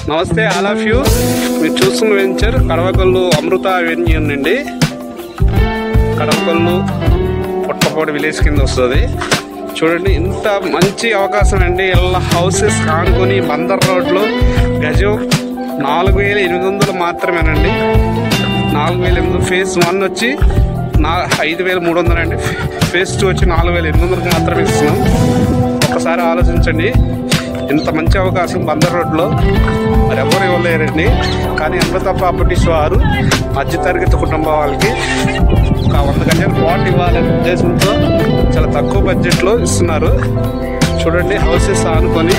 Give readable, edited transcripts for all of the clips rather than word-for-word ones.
నమస్తే all of you. మీరు చూస్తున్న వెంచర్ కడవకొల్లు అమృత అవెన్యూ నుండి. కడవకొల్లు పొట్టపోడి విలేజ్ కింద వస్తుంది. చూడండి, ఇంత మంచి అవకాశం అండి. ఇలా హౌసెస్ కానుకొని బందర్ రోడ్లో గజం 4,800 మాత్రమేనండి. 4,800. ఫేజ్ 1 వచ్చి 5,300 అండి. ఫేజ్ 2 వచ్చి 4,800 మాత్రమే ఇస్తున్నాం. ఒకసారి ఆలోచించండి, ఇంత మంచి అవకాశం బందర్ రోడ్లో మరి ఎవరు ఇవ్వలేరండి. కానీ అమృత ప్రాపర్టీస్ వారు మధ్యతరగతి కుటుంబం వాళ్ళకి ఒక 100 గజాల ప్లాట్ ఇవ్వాలనే ఉద్దేశంతో చాలా తక్కువ బడ్జెట్లో ఇస్తున్నారు. చూడండి, హౌసెస్ ఆనుకొని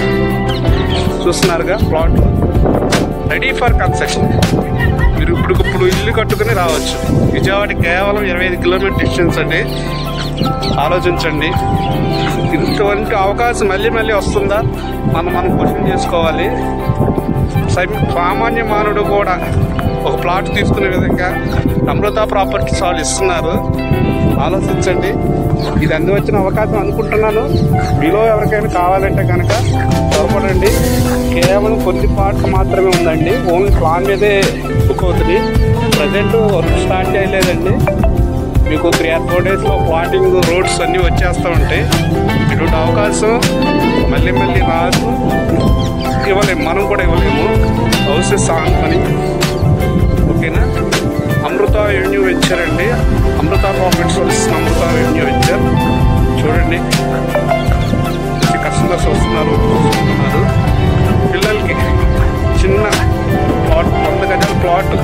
చూస్తున్నారుగా, ప్లాట్ రెడీ ఫర్ కన్స్ట్రక్షన్. మీరు ఇప్పుడు ఇల్లు కట్టుకుని రావచ్చు. విజయవాడకి కేవలం 25 కిలోమీటర్ డిస్టెన్స్ అండి. ఆలోచించండి, ఇటువంటి అవకాశం మళ్ళీ మళ్ళీ వస్తుందా మనం క్వశ్చన్ చేసుకోవాలి. సామాన్య మానవుడు కూడా ఒక ప్లాట్ తీసుకునే విధంగా అమృత ప్రాపర్టీస్ వాళ్ళు ఇస్తున్నారు. ఆలోచించండి, ఇది అందివచ్చిన అవకాశం అనుకుంటున్నాను. మీలో ఎవరికైనా కావాలంటే కనుక త్వరపడండి. కేవలం కొన్ని పార్ట్స్ మాత్రమే ఉందండి. ఓన్లీ ప్లాన్ మీదే బుక్ అవుతుంది. ప్రజెంట్ వర్క్ స్టార్ట్ చేయలేదండి. మీకు 3 or 4 డేస్లో ప్లాటింగ్ రోడ్స్ అన్నీ వచ్చేస్తూ ఉంటాయి. ఇటువంటి అవకాశం మళ్ళీ రాదు, ఇవ్వలేము, మనం కూడా ఇవ్వలేము. హౌసెస్ ఆనుకొని. ఓకేనా? అమృత అవెన్యూ వెంచర్ అండి. అమృత ప్రాపర్టీస్ వస్తున్న అమృత అవెన్యూ వెంచర్. చూడండి, కస్టమర్స్ వస్తున్నారు. పిల్లలకి చిన్న ప్లాట్, 100 గజాల ప్లాట్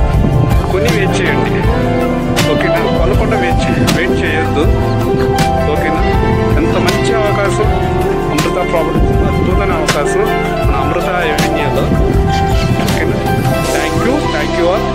కొని వెయిట్ చేయండి. ఓకేనా? కొనకుండా వెయిట్ చేయొద్దు. ఓకేనా? ఎంత మంచి అవకాశం అమృత ప్రాపర్టీస్, అద్భుతమైన అవకాశం మన అమృత అవెన్యూలో. ఓకేనా? Thank you all.